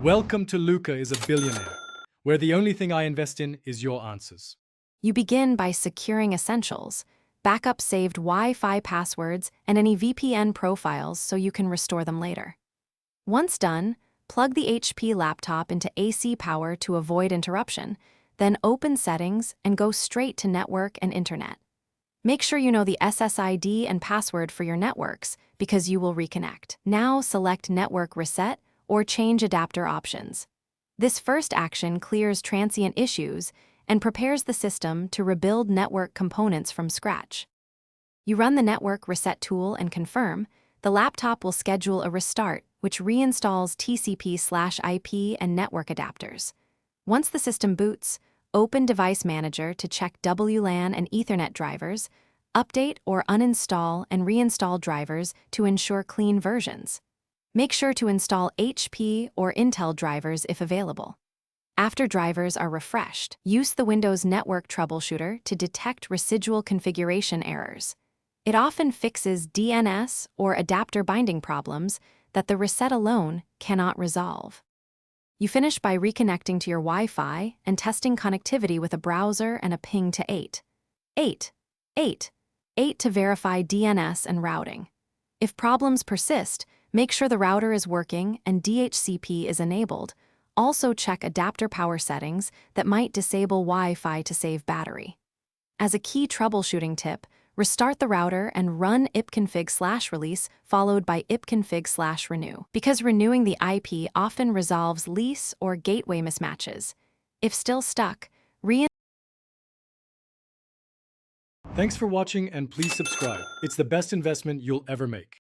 Welcome to Luca is a Billionaire, where the only thing I invest in is your answers. You begin by securing essentials, backup saved Wi-Fi passwords, and any VPN profiles so you can restore them later. Once done, plug the HP laptop into AC power to avoid interruption, then open Settings and go straight to Network and Internet. Make sure you know the SSID and password for your networks because you will reconnect. Now select Network Reset or change adapter options. This first action clears transient issues and prepares the system to rebuild network components from scratch. You run the Network Reset tool and confirm. The laptop will schedule a restart, which reinstalls TCP/IP and network adapters. Once the system boots, open Device Manager to check WLAN and Ethernet drivers, update or uninstall and reinstall drivers to ensure clean versions. Make sure to install HP or Intel drivers if available. After drivers are refreshed, use the Windows Network Troubleshooter to detect residual configuration errors. It often fixes DNS or adapter binding problems that the reset alone cannot resolve. You finish by reconnecting to your Wi-Fi and testing connectivity with a browser and a ping to 8 to verify DNS and routing. If problems persist, make sure the router is working and DHCP is enabled. Also check adapter power settings that might disable Wi-Fi to save battery. As a key troubleshooting tip, restart the router and run ipconfig/release followed by ipconfig/renew, because renewing the IP often resolves lease or gateway mismatches. If still stuck, Thanks for watching and please subscribe. It's the best investment you'll ever make.